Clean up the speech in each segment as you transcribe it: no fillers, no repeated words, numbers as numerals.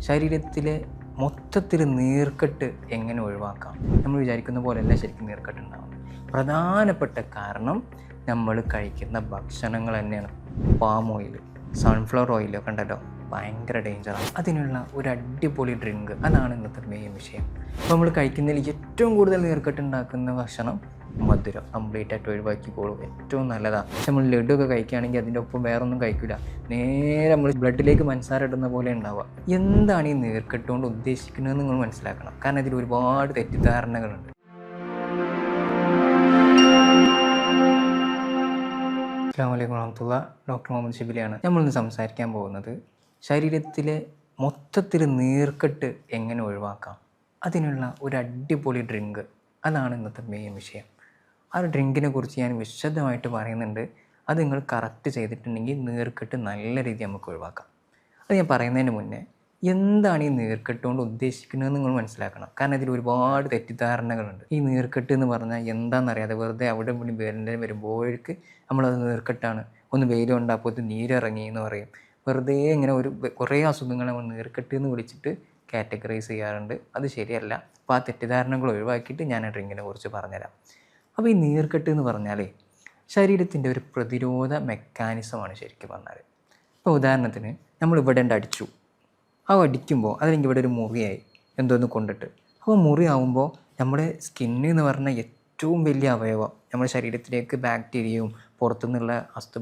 ശരീരത്തിലെ മൊത്തത്തിൽ നീർക്കെട്ട് എങ്ങനെ ഒഴിവാക്കാം? നമ്മൾ വിചാരിക്കുന്ന പോലെയല്ല ശരിക്കും നീർക്കെട്ട് ഉണ്ടാകുന്നത്. പ്രധാനപ്പെട്ട കാരണം നമ്മൾ കഴിക്കുന്ന ഭക്ഷണങ്ങൾ തന്നെയാണ്. പാം ഓയിൽ, സൺഫ്ലവർ ഓയിലൊക്കെ ഉണ്ടല്ലോ, ഭയങ്കര ഡേഞ്ചറാണ്. അതിനുള്ള ഒരു അടിപൊളി ഡ്രിങ്ക്, അതാണ് ഇന്നത്തെ മെയിൻ വിഷയം. അപ്പോൾ നമ്മൾ കഴിക്കുന്നതിൽ ഏറ്റവും കൂടുതൽ നീർക്കെട്ട് ഉണ്ടാക്കുന്ന ഭക്ഷണം മധുരം കംപ്ലീറ്റ് ആയിട്ട് ഒഴിവാക്കിക്കോളും. ഏറ്റവും നല്ലതാണ്. പക്ഷെ നമ്മൾ ലഡു ഒക്കെ കഴിക്കുകയാണെങ്കിൽ അതിൻ്റെ ഒപ്പം വേറെ ഒന്നും കഴിക്കില്ല, നേരെ നമ്മൾ ബ്ലഡിലേക്ക് പഞ്ചസാര ഇടുന്ന പോലെ ഉണ്ടാവുക. എന്താണ് ഈ നീർക്കെട്ട് കൊണ്ട് ഉദ്ദേശിക്കുന്നതെന്ന് നിങ്ങൾ മനസ്സിലാക്കണം. കാരണം ഇതിൽ ഒരുപാട് തെറ്റിദ്ധാരണകളുണ്ട്. അസ്സലാമു അലൈക്കും വറഹ്മത്തുള്ളാഹി. ഡോക്ടർ മുഹമ്മദ് ഷിബിലിയാണ്. നമ്മളിന്ന് സംസാരിക്കാൻ പോകുന്നത് ശരീരത്തിലെ മൊത്തത്തിൽ നീർക്കെട്ട് എങ്ങനെ ഒഴിവാക്കാം, അതിനുള്ള ഒരു അടിപൊളി ഡ്രിങ്ക്, അതാണ് ഇന്നത്തെ മെയിൻ വിഷയം. ആ ഒരു ഡ്രിങ്കിനെ കുറിച്ച് ഞാൻ വിശദമായിട്ട് പറയുന്നുണ്ട്. അത് നിങ്ങൾ കറക്റ്റ് ചെയ്തിട്ടുണ്ടെങ്കിൽ നീർക്കെട്ട് നല്ല രീതിയിൽ നമുക്ക് ഒഴിവാക്കാം. അത് ഞാൻ പറയുന്നതിന് മുന്നേ എന്താണ് ഈ നീർക്കെട്ട് കൊണ്ട് ഉദ്ദേശിക്കുന്നതെന്ന് നിങ്ങൾ മനസ്സിലാക്കണം. കാരണം ഇതിൽ ഒരുപാട് തെറ്റിദ്ധാരണകളുണ്ട്. ഈ നീർക്കെട്ട് എന്ന് പറഞ്ഞാൽ എന്താണെന്നറിയാതെ വെറുതെ അവിടെ ഇവിടെ വരുമ്പോഴേക്ക് നമ്മളത് നീർക്കെട്ടാണ്, ഒന്ന് വെയിൽ കൊണ്ടപ്പോൾ നീരിറങ്ങി എന്ന് പറയും. വെറുതെ ഇങ്ങനെ കുറേ അസുഖങ്ങൾ നമ്മൾ നീർക്കെട്ട് എന്ന് വിളിച്ചിട്ട് കാറ്റഗറൈസ് ചെയ്യാറുണ്ട്. അത് ശരിയല്ല. അപ്പോൾ ആ തെറ്റിദ്ധാരണകൾ ഒഴിവാക്കിയിട്ട് ഞാൻ ആ ഡ്രിങ്കിനെ കുറിച്ച് പറഞ്ഞുതരാം. അപ്പോൾ ഈ നീർക്കെട്ട് എന്ന് പറഞ്ഞാൽ ശരീരത്തിൻ്റെ ഒരു പ്രതിരോധ മെക്കാനിസമാണ് ശരിക്കും പറഞ്ഞാൽ. ഇപ്പോൾ ഉദാഹരണത്തിന് നമ്മൾ ഇവിടെ അടിച്ചു, ആ അടിക്കുമ്പോൾ അതല്ലെങ്കിൽ ഇവിടെ ഒരു മുറിയായി എന്തോന്ന് കൊണ്ടിട്ട്. അപ്പോൾ മുറിയാവുമ്പോൾ നമ്മുടെ സ്കിന്ന് എന്ന് പറഞ്ഞാൽ ഏറ്റവും വലിയ അവയവം, നമ്മുടെ ശരീരത്തിലേക്ക് ബാക്ടീരിയയും പുറത്തുനിന്നുള്ള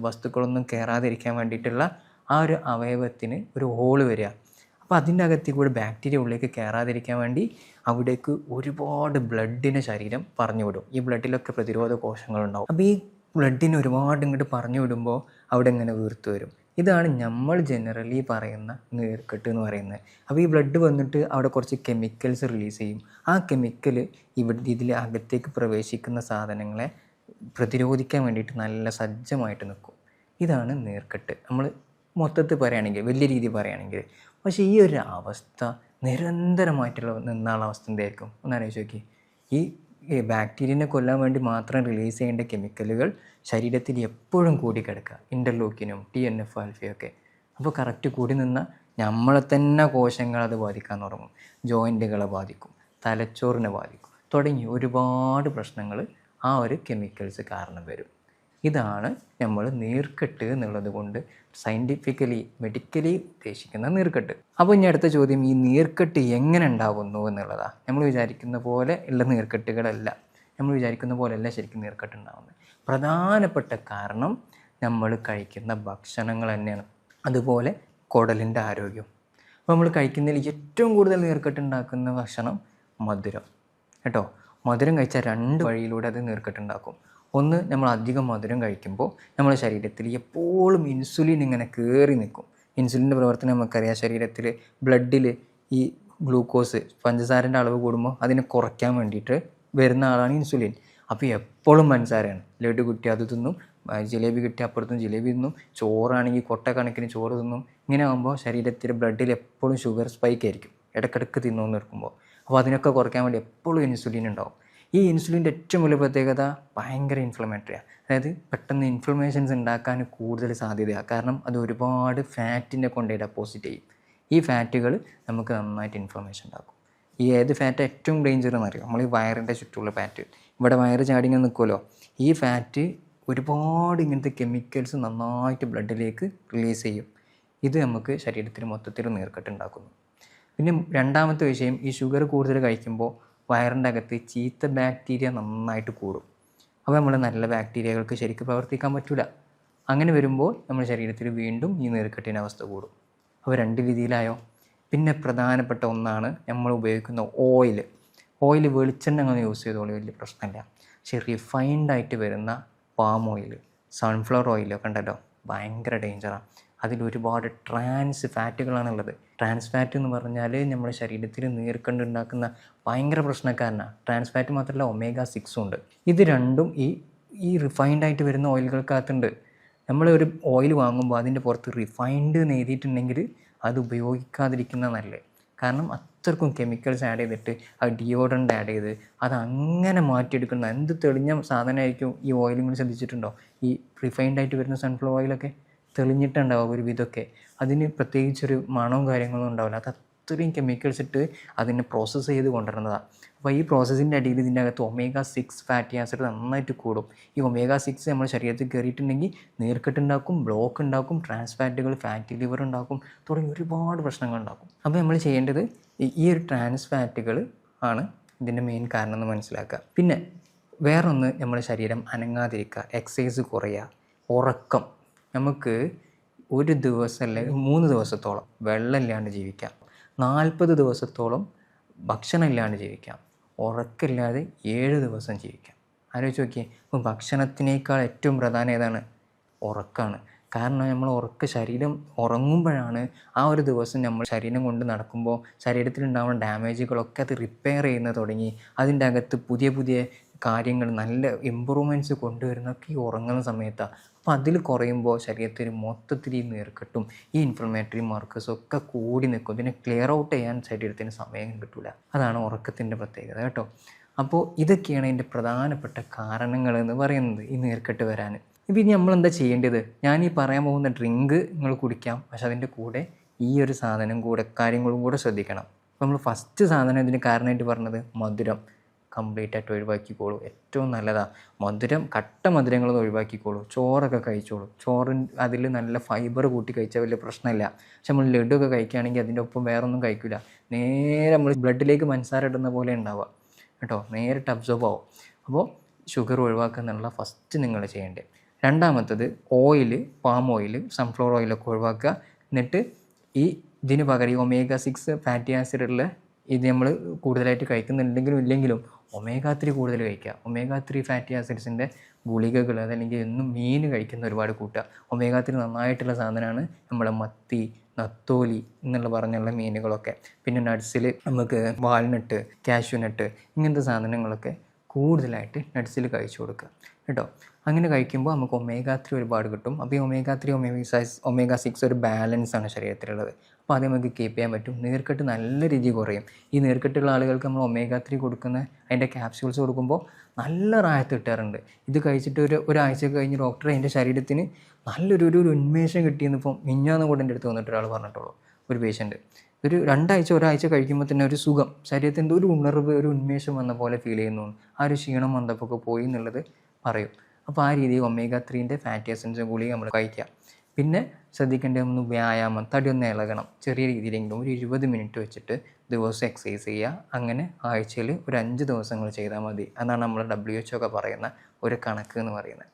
വസ്തുക്കളൊന്നും കയറാതിരിക്കാൻ വേണ്ടിയിട്ടുള്ള ആ ഒരു അവയവത്തിന് ഒരു ഹോള് വരിക. അപ്പോൾ അതിൻ്റെ അകത്തേക്ക് കൂടെ ബാക്ടീരിയ ഉള്ളിലേക്ക് കയറാതിരിക്കാൻ വേണ്ടി അവിടേക്ക് ഒരുപാട് ബ്ലഡിനെ ശരീരം പറഞ്ഞു വിടും. ഈ ബ്ലഡിലൊക്കെ പ്രതിരോധ കോശങ്ങളുണ്ടാവും. അപ്പോൾ ഈ ബ്ലഡിനെ ഒരുപാട് ഇങ്ങോട്ട് പറഞ്ഞു വിടുമ്പോൾ അവിടെ ഇങ്ങനെ വീർത്ത് വരും. ഇതാണ് നമ്മൾ ജനറലി പറയുന്ന നീർക്കെട്ട് എന്ന് പറയുന്നത്. അപ്പോൾ ഈ ബ്ലഡ് വന്നിട്ട് അവിടെ കുറച്ച് കെമിക്കൽസ് റിലീസ് ചെയ്യും. ആ കെമിക്കൽ ഇതിൽ അകത്തേക്ക് പ്രവേശിക്കുന്ന സാധനങ്ങളെ പ്രതിരോധിക്കാൻ വേണ്ടിയിട്ട് നല്ല സജ്ജമായിട്ട് നിൽക്കും. ഇതാണ് നീർക്കെട്ട് നമ്മൾ മൊത്തത്തിൽ പറയുകയാണെങ്കിൽ, വലിയ രീതിയിൽ പറയുകയാണെങ്കിൽ. പക്ഷേ ഈ ഒരു അവസ്ഥ നിരന്തരമായിട്ടുള്ള നിന്നാള അവസ്ഥ എന്തായിരിക്കും ഒന്ന് ആലോചിച്ച് നോക്കി. ഈ ബാക്ടീരിയനെ കൊല്ലാൻ വേണ്ടി മാത്രം റിലീസ് ചെയ്യേണ്ട കെമിക്കലുകൾ ശരീരത്തിൽ എപ്പോഴും കൂടി കിടക്കുക, ഇൻ്റർലൂക്കിനും TNF ആൽഫയൊക്കെ. അപ്പോൾ കറക്റ്റ് കൂടി നിന്നാൽ നമ്മളെ തന്നെ കോശങ്ങൾ അത് ബാധിക്കാൻ തുടങ്ങും. ജോയിൻറ്റുകളെ ബാധിക്കും, തലച്ചോറിനെ ബാധിക്കും, തുടങ്ങി ഒരുപാട് പ്രശ്നങ്ങൾ ആ ഒരു കെമിക്കൽസ് കാരണം വരും. ഇതാണ് നമ്മൾ നീർക്കെട്ട് എന്നുള്ളത് കൊണ്ട് സയൻറ്റിഫിക്കലി മെഡിക്കലി ഉദ്ദേശിക്കുന്ന നീർക്കെട്ട്. അപ്പോൾ ഇനി അടുത്ത ചോദ്യം, ഈ നീർക്കെട്ട് എങ്ങനെ ഉണ്ടാകുന്നു എന്നുള്ളതാണ്. നമ്മൾ വിചാരിക്കുന്ന പോലെ ഉള്ള നീർക്കെട്ടുകളല്ല, നമ്മൾ വിചാരിക്കുന്ന പോലെയല്ല ശരിക്കും നീർക്കെട്ട് ഉണ്ടാകുന്നത്. പ്രധാനപ്പെട്ട കാരണം നമ്മൾ കഴിക്കുന്ന ഭക്ഷണങ്ങൾ തന്നെയാണ്. അതുപോലെ കുടലിൻ്റെ ആരോഗ്യം. അപ്പോൾ നമ്മൾ കഴിക്കുന്നതിൽ ഏറ്റവും കൂടുതൽ നീർക്കെട്ട് ഉണ്ടാക്കുന്ന ഭക്ഷണം മധുരം കേട്ടോ. മധുരം കഴിച്ചാൽ രണ്ട് വഴിയിലൂടെ അത് നീർക്കെട്ടുണ്ടാക്കും. ഒന്ന്, നമ്മൾ അധികം മധുരം കഴിക്കുമ്പോൾ നമ്മുടെ ശരീരത്തിൽ എപ്പോഴും ഇൻസുലിൻ ഇങ്ങനെ കയറി നിൽക്കും. ഇൻസുലിൻ്റെ പ്രവർത്തനം നമുക്കറിയാം. ശരീരത്തിൽ ബ്ലഡിൽ ഈ ഗ്ലൂക്കോസ്, പഞ്ചസാരൻ്റെ അളവ് കൂടുമ്പോൾ അതിനെ കുറയ്ക്കാൻ വേണ്ടിയിട്ട് വരുന്ന ആളാണ് ഇൻസുലിൻ. അപ്പോൾ എപ്പോഴും പഞ്ചസാരയാണ്. ലഡു കിട്ടി അത് തിന്നും, ജിലേബി കിട്ടി അപ്പുറത്തും ജിലേബി തിന്നും, ചോറാണെങ്കിൽ കൊട്ടക്കണക്കിന് ചോറ് തിന്നും. ഇങ്ങനെ ആകുമ്പോൾ ശരീരത്തിൽ ബ്ലഡിൽ എപ്പോഴും ഷുഗർ സ്പൈക്ക് ആയിരിക്കും, ഇടയ്ക്കിടയ്ക്ക് തിന്നുമെന്ന് നിൽക്കുമ്പോൾ. അപ്പോൾ അതിനൊക്കെ കുറയ്ക്കാൻ വേണ്ടി എപ്പോഴും ഇൻസുലിൻ ഉണ്ടാവും. ഈ ഇൻസുലിൻ്റെ ഏറ്റവും വലിയ പ്രത്യേകത ഭയങ്കര ഇൻഫ്ലമേറ്ററിയാണ്. അതായത് പെട്ടെന്ന് ഇൻഫ്ലമേഷൻസ് ഉണ്ടാക്കാൻ കൂടുതൽ സാധ്യതയാണ്. കാരണം അത് ഒരുപാട് ഫാറ്റിനെ കൊണ്ട് ഡെപ്പോസിറ്റ് ചെയ്യും. ഈ ഫാറ്റുകൾ നമുക്ക് നന്നായിട്ട് ഇൻഫ്ലമേഷൻ ഉണ്ടാക്കും. ഈ ഏത് ഫാറ്റാണ് ഏറ്റവും ഡേഞ്ചർ എന്നറിയാം? നമ്മൾ ഈ വയറിൻ്റെ ചുറ്റുമുള്ള ഫാറ്റ്, ഇവിടെ വയറ് ചാടിങ്ങനെ നിൽക്കുമല്ലോ, ഈ ഫാറ്റ് ഒരുപാട് ഇങ്ങനത്തെ കെമിക്കൽസ് നന്നായിട്ട് ബ്ലഡിലേക്ക് റിലീസ് ചെയ്യും. ഇത് നമുക്ക് ശരീരത്തിൽ മൊത്തത്തിൽ നീർക്കെട്ടുണ്ടാക്കുന്നു. പിന്നെ രണ്ടാമത്തെ വിഷയം, ഈ ഷുഗർ കൂടുതൽ കഴിക്കുമ്പോൾ വയറിൻ്റെ അകത്ത് ചീത്ത ബാക്ടീരിയ നന്നായിട്ട് കൂടും. അപ്പോൾ നമ്മൾ നല്ല ബാക്ടീരിയകൾക്ക് ശരിക്കും പ്രവർത്തിക്കാൻ പറ്റില്ല. അങ്ങനെ വരുമ്പോൾ നമ്മുടെ ശരീരത്തിൽ വീണ്ടും ഈ നീർക്കെട്ടിൻ്റെ അവസ്ഥ കൂടും. അപ്പോൾ രണ്ട് രീതിയിലായോ. പിന്നെ പ്രധാനപ്പെട്ട ഒന്നാണ് നമ്മൾ ഉപയോഗിക്കുന്ന ഓയിൽ. വെളിച്ചെണ്ണ അങ്ങനെ യൂസ് ചെയ്തോളൂ, വലിയ പ്രശ്നമില്ല. പക്ഷേ റിഫൈൻഡായിട്ട് വരുന്ന പാം ഓയിൽ, സൺഫ്ലവർ ഓയിലൊക്കെ ഉണ്ടല്ലോ, ഭയങ്കര ഡേഞ്ചറാണ്. അതിലൊരുപാട് ട്രാൻസ് ഫാറ്റുകളാണുള്ളത്. ട്രാൻസ് ഫാറ്റ് എന്ന് പറഞ്ഞാൽ നമ്മുടെ ശരീരത്തിൽ നീർക്കെട്ട് ഉണ്ടാക്കുന്ന ഭയങ്കര പ്രശ്നക്കാരനാണ്. ട്രാൻസ് ഫാറ്റ് മാത്രമല്ല, omega-6 ഉണ്ട്. ഇത് രണ്ടും ഈ റിഫൈൻഡായിട്ട് വരുന്ന ഓയിലുകൾക്കകത്തുണ്ട്. നമ്മൾ ഒരു ഓയിൽ വാങ്ങുമ്പോൾ അതിൻ്റെ പുറത്ത് റിഫൈൻഡ് എന്ന് എഴുതിയിട്ടുണ്ടെങ്കിൽ അത് ഉപയോഗിക്കാതിരിക്കുന്ന നല്ലത്. കാരണം അത്രക്കും കെമിക്കൽസ് ആഡ് ചെയ്തിട്ട് അത് ഡിയോഡറൻ്റ് ആഡ് ചെയ്ത് അതങ്ങനെ മാറ്റിയെടുക്കുന്ന എന്ത് തെളിഞ്ഞ സാധനമായിരിക്കും ഈ ഓയിൽ. നിങ്ങൾ ശ്രദ്ധിച്ചിട്ടുണ്ടോ? ഈ റിഫൈൻഡായിട്ട് വരുന്ന സൺഫ്ലവർ ഓയിലൊക്കെ തെളിഞ്ഞിട്ടുണ്ടാവും ഒരു വിധമൊക്കെ. അതിന് പ്രത്യേകിച്ചൊരു മണവും കാര്യങ്ങളൊന്നും ഉണ്ടാവില്ല. അത് അത്രയും കെമിക്കൽസ് ഇട്ട് അതിനെ പ്രോസസ്സ് ചെയ്ത് കൊണ്ടുവരുന്നതാണ്. അപ്പോൾ ഈ പ്രോസസ്സിൻ്റെ അടിയിൽ ഇതിൻ്റെ അകത്ത് omega-6 ഫാറ്റി ആസിഡ് നന്നായിട്ട് കൂടും. ഈ omega-6 നമ്മുടെ ശരീരത്തിൽ കയറിയിട്ടുണ്ടെങ്കിൽ നീർക്കെട്ടുണ്ടാക്കും, ബ്ലോക്ക് ഉണ്ടാക്കും, ട്രാൻസ് ഫാറ്റുകൾ, ഫാറ്റി ലിവർ ഉണ്ടാക്കും, തുടങ്ങി ഒരുപാട് പ്രശ്നങ്ങൾ ഉണ്ടാക്കും. അപ്പോൾ നമ്മൾ ചെയ്യേണ്ടത് ഈ ഒരു ട്രാൻസ് ഫാറ്റുകൾ ആണ് ഇതിൻ്റെ മെയിൻ കാരണം എന്ന് മനസ്സിലാക്കുക. പിന്നെ വേറൊന്ന്, നമ്മുടെ ശരീരം അനങ്ങാതിരിക്കുക, എക്സസൈസ് കുറയുക, ഉറക്കം. നമുക്ക് ഒരു ദിവസം അല്ലെങ്കിൽ 3 ദിവസത്തോളം വെള്ളമില്ലാണ്ട് ജീവിക്കാം, 40 ദിവസത്തോളം ഭക്ഷണം ഇല്ലാണ്ട് ജീവിക്കാം, ഉറക്കമില്ലാതെ 7 ദിവസം ജീവിക്കാം. ആലോചിച്ച് നോക്കിയേ. അപ്പോൾ ഭക്ഷണത്തിനേക്കാൾ ഏറ്റവും പ്രധാനം ഏതാണ്? ഉറക്കമാണ്. കാരണം നമ്മൾ ശരീരം ഉറങ്ങുമ്പോഴാണ് ആ ഒരു ദിവസം നമ്മൾ ശരീരം കൊണ്ട് നടക്കുമ്പോൾ ശരീരത്തിലുണ്ടാവുന്ന ഡാമേജുകളൊക്കെ അത് റിപ്പയർ ചെയ്യുന്നത് തുടങ്ങി അതിൻ്റെ അകത്ത് പുതിയ പുതിയ കാര്യങ്ങൾ, നല്ല ഇമ്പ്രൂവ്മെൻറ്റ്സ് കൊണ്ടുവരുന്നതൊക്കെ ഈ ഉറങ്ങുന്ന സമയത്താണ്. അപ്പോൾ അതിൽ കുറയുമ്പോൾ ശരീരത്തിൽ മൊത്തത്തിൽ ഈ നീർക്കെട്ടും ഈ ഇൻഫ്ലമേറ്ററി മാർക്കേഴ്സും ഒക്കെ കൂടി നിൽക്കും. ഇതിനെ ക്ലിയർ ഔട്ട് ചെയ്യാൻ ശരീരത്തിന് സമയം കിട്ടില്ല. അതാണ് ഉറക്കത്തിൻ്റെ പ്രത്യേകത കേട്ടോ. അപ്പോൾ ഇതൊക്കെയാണ് ഇതിൻ്റെ പ്രധാനപ്പെട്ട കാരണങ്ങൾ എന്ന് പറയുന്നത്, ഈ നീർക്കെട്ട് വരാൻ. ഇപ്പം ഇനി നമ്മളെന്താ ചെയ്യേണ്ടത്? ഞാൻ ഈ പറയാൻ പോകുന്ന ഡ്രിങ്ക് നിങ്ങൾ കുടിക്കാം, പക്ഷെ അതിൻ്റെ കൂടെ ഈ ഒരു സാധനം കൂടെ, കാര്യങ്ങളും കൂടെ ശ്രദ്ധിക്കണം. അപ്പോൾ നമ്മൾ ഫസ്റ്റ് സാധനം ഇതിന് കാരണമായിട്ട് പറഞ്ഞത് മധുരം കംപ്ലീറ്റ് ആയിട്ട് ഒഴിവാക്കിക്കോളൂ. ഏറ്റവും നല്ലതാണ് മധുരം. കട്ട മധുരങ്ങളൊന്നും ഒഴിവാക്കിക്കോളൂ. ചോറൊക്കെ കഴിച്ചോളൂ. അതിൽ നല്ല ഫൈബർ കൂട്ടി കഴിച്ചാൽ വലിയ പ്രശ്നമില്ല. പക്ഷെ നമ്മൾ ലഡുവൊക്കെ കഴിക്കുകയാണെങ്കിൽ അതിൻ്റെ ഒപ്പം വേറൊന്നും കഴിക്കില്ല. നേരെ നമ്മൾ ബ്ലഡിലേക്ക് പഞ്ചസാര ഇടുന്ന പോലെ ഉണ്ടാവുക കേട്ടോ, നേരിട്ട് അബ്സോർബ് ആവും. അപ്പോൾ ഷുഗർ ഒഴിവാക്കുക എന്നുള്ള ഫസ്റ്റ് നിങ്ങൾ ചെയ്യേണ്ടത്. രണ്ടാമത്തത് ഓയിൽ, പാം ഓയിൽ, സൺഫ്ലവർ ഓയിലൊക്കെ ഒഴിവാക്കുക. എന്നിട്ട് ഇതിന് പകരം omega-6 ഫാറ്റി ആസിഡുള്ള ഇത് നമ്മൾ കൂടുതലായിട്ട് കഴിക്കുന്നുണ്ടെങ്കിലും ഇല്ലെങ്കിലും omega-3 കൂടുതൽ കഴിക്കുക. omega-3 ഫാറ്റി ആസിഡ്സിൻ്റെ ഗുളികകൾ, അതല്ലെങ്കിൽ എന്നും മീൻ കഴിക്കുന്ന ഒരുപാട് കൂട്ടുക. omega-3 നന്നായിട്ടുള്ള സാധനമാണ്. നമ്മുടെ മത്തി, നത്തോലി എന്നുള്ള പറഞ്ഞുള്ള മീനുകളൊക്കെ. പിന്നെ നട്ട്സിൽ നമുക്ക് വാൾനട്ട്, കാഷ്യൂനട്ട് ഇങ്ങനത്തെ സാധനങ്ങളൊക്കെ കൂടുതലായിട്ട് നട്ട്സിൽ കഴിച്ചു കൊടുക്കുക കേട്ടോ. അങ്ങനെ കഴിക്കുമ്പോൾ നമുക്ക് omega-3 ഒരുപാട് കിട്ടും. അപ്പോൾ ഈ omega-3 omega-6 ഒരു ബാലൻസാണ് ശരീരത്തിലുള്ളത്. അപ്പോൾ അത് നമുക്ക് കീപ്പ് ചെയ്യാൻ പറ്റും. നീർക്കെട്ട് നല്ല രീതിയിൽ കുറയും. ഈ നീർക്കെട്ടുള്ള ആളുകൾക്ക് നമ്മൾ omega-3 കൊടുക്കുന്ന അതിൻ്റെ ക്യാപ്സ്യൂൾസ് കൊടുക്കുമ്പോൾ നല്ല റാഹത്ത് കിട്ടാറുണ്ട്. ഇത് കഴിച്ചിട്ട് ഒരാഴ്ച കഴിഞ്ഞ് ഡോക്ടർ അതിൻ്റെ ശരീരത്തിന് നല്ലൊരു ഉന്മേഷം കിട്ടിയെന്ന് ഇപ്പം മിഞ്ഞാന്ന് കൂടെ എൻ്റെ അടുത്ത് വന്നിട്ട് ഒരാൾ പറഞ്ഞിട്ടുള്ളൂ. ഒരു പേഷ്യൻറ്റ് ഒരാഴ്ച കഴിക്കുമ്പോൾ തന്നെ ഒരു സുഖം, ശരീരത്തിൻ്റെ ഒരു ഉണർവ്, ഒരു ഉന്മേഷം വന്ന പോലെ ഫീൽ ചെയ്യുന്നു. ആ ഒരു ക്ഷീണം വന്നപ്പോൾ പോയി എന്നുള്ളത് പറയും. അപ്പോൾ ആ രീതിയിൽ omega-3 ഫാറ്റി ആസിഡ്സിൻ്റെ ഗുളിക നമ്മൾ കഴിക്കുക. പിന്നെ ശ്രദ്ധിക്കേണ്ട ഒന്ന് വ്യായാമം, തടി ഒന്ന് ഇളകണം. ചെറിയ രീതിയിലെങ്കിലും ഒരു 20 മിനിറ്റ് വെച്ചിട്ട് ദിവസം എക്സസൈസ് ചെയ്യുക. അങ്ങനെ ആഴ്ചയിൽ ഒരു 5 ദിവസങ്ങൾ ചെയ്താൽ മതി. അതാണ് നമ്മൾ WHO ഒക്കെ പറയുന്ന ഒരു കണക്ക് എന്ന് പറയുന്നത്.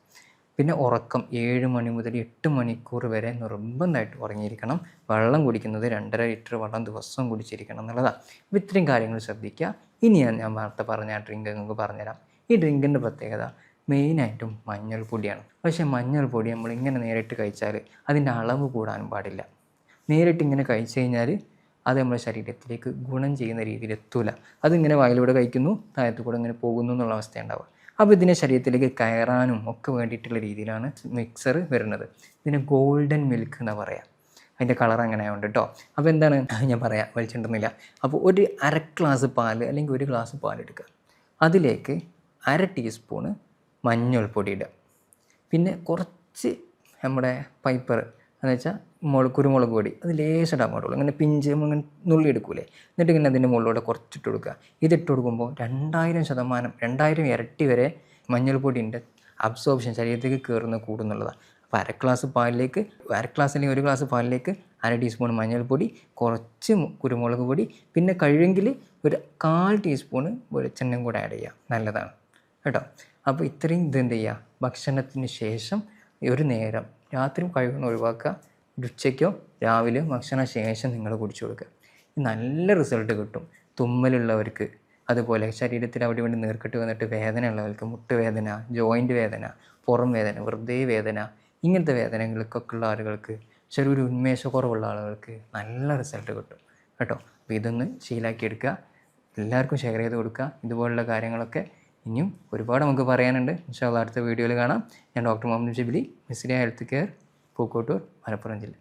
പിന്നെ ഉറക്കം 7 മണി മുതൽ 8 മണിക്കൂർ വരെ നിർബന്ധമായിട്ട് ഉറങ്ങിയിരിക്കണം. വെള്ളം കുടിക്കുന്നത് 2.5 ലിറ്റർ വെള്ളം ദിവസം കുടിച്ചിരിക്കണം എന്നുള്ളതാണ്. അപ്പോൾ ഇത്രയും കാര്യങ്ങൾ ശ്രദ്ധിക്കുക. ഇനി ഞാൻ നേരത്തെ പറഞ്ഞ ആ ഡ്രിങ്ക് നിങ്ങൾക്ക് പറഞ്ഞുതരാം. ഈ ഡ്രിങ്കിൻ്റെ പ്രത്യേകത മെയിനായിട്ടും മഞ്ഞൾപ്പൊടിയാണ്. പക്ഷേ മഞ്ഞൾപ്പൊടി നമ്മളിങ്ങനെ നേരിട്ട് കഴിച്ചാൽ അതിൻ്റെ അളവ് കൂടാനും പാടില്ല. നേരിട്ട് ഇങ്ങനെ കഴിച്ചു കഴിഞ്ഞാൽ അത് നമ്മുടെ ശരീരത്തിലേക്ക് ഗുണം ചെയ്യുന്ന രീതിയിൽ എത്തൂല. അതിങ്ങനെ വായിലൂടെ കഴിക്കുന്നു, താഴത്ത് കൂടെ ഇങ്ങനെ പോകുന്നു എന്നുള്ള അവസ്ഥ ഉണ്ടാവുക. അപ്പോൾ ഇതിനെ ശരീരത്തിലേക്ക് കയറാനും ഒക്കെ വേണ്ടിയിട്ടുള്ള രീതിയിലാണ് മിക്സർ വരുന്നത്. ഇതിനെ ഗോൾഡൻ മിൽക്ക് എന്ന് പറയാം. അതിൻ്റെ കളർ അങ്ങനെ ആയതുകൊണ്ട് കേട്ടോ. അപ്പോൾ എന്താണ് ഞാൻ പറയാം, വലിച്ചിട്ടുന്നില്ല. അപ്പോൾ ഒരു 1/2 ഗ്ലാസ് പാൽ അല്ലെങ്കിൽ 1 ഗ്ലാസ് പാൽ എടുക്കുക. അതിലേക്ക് 1/2 ടീസ്പൂണ് മഞ്ഞൾപ്പൊടി ഇടുക. പിന്നെ കുറച്ച് നമ്മുടെ പൈപ്പർ എന്ന് വെച്ചാൽ കുരുമുളക് പൊടി, അത് ലേശം അങ്ങോട്ടുള്ളൂ. ഇങ്ങനെ പിഞ്ച് ഇങ്ങനെ നുള്ളി എടുക്കൂലേ. എന്നിട്ട് ഇങ്ങനെ അതിൻ്റെ മുകളിലൂടെ കുറച്ചിട്ട് കൊടുക്കുക. ഇതിട്ട് കൊടുക്കുമ്പോൾ 2000 ഇരട്ടി വരെ മഞ്ഞൾപ്പൊടിൻ്റെ അബ്സോർപ്ഷൻ ശരീരത്തേക്ക് കയറുന്ന കൂടുന്നുള്ളതാണ്. അപ്പോൾ 1/2 ഗ്ലാസ് പാലിലേക്ക് 1/2 ഗ്ലാസ് അല്ലെങ്കിൽ 1 ഗ്ലാസ് പാലിലേക്ക് 1/2 ടീസ്പൂൺ മഞ്ഞൾപ്പൊടി, കുറച്ച് കുരുമുളക് പൊടി, പിന്നെ കഴിവെങ്കിൽ ഒരു 1/4 ടീസ്പൂണ് വെളിച്ചെണ്ണയും കൂടെ ആഡ് ചെയ്യുക. നല്ലതാണ് കേട്ടോ. അപ്പോൾ ഇത്രയും എന്ത് ചെയ്യുക, ഭക്ഷണത്തിന് ശേഷം ഒരു നേരം, രാത്രി കഴിവണം ഒഴിവാക്കുക. ഉച്ചയ്ക്കോ രാവിലെ ഭക്ഷണ ശേഷം നിങ്ങൾ കുടിച്ചു കൊടുക്കുക. നല്ല റിസൾട്ട് കിട്ടും. തുമ്മലുള്ളവർക്ക്, അതുപോലെ ശരീരത്തിൽ അവിടെ വേണ്ടി നീർക്കെട്ട് വന്നിട്ട് വേദന ഉള്ളവർക്ക്, മുട്ടുവേദന, ജോയിൻറ്റ് വേദന, പുറം വേദന, വെറുതെ വേദന, ഇങ്ങനത്തെ വേദനകൾക്കൊക്കെ ഉള്ള ആളുകൾക്ക്, ചെറിയൊരു ഉന്മേഷക്കുറവുള്ള ആളുകൾക്ക് നല്ല റിസൾട്ട് കിട്ടും കേട്ടോ. അപ്പോൾ ഇതൊന്ന് ശീലാക്കിയെടുക്കുക. എല്ലാവർക്കും ഷെയർ ചെയ്ത് കൊടുക്കുക. ഇതുപോലുള്ള കാര്യങ്ങളൊക്കെ ഇനിയും ഒരുപാട് നമുക്ക് പറയാനുണ്ട്. ഇൻഷാ അല്ലാഹ് അടുത്ത വീഡിയോയിൽ കാണാം. ഞാൻ doctor Muhammad Shibili, Misriya health care, Pookkottur, Malappuram ജില്ല.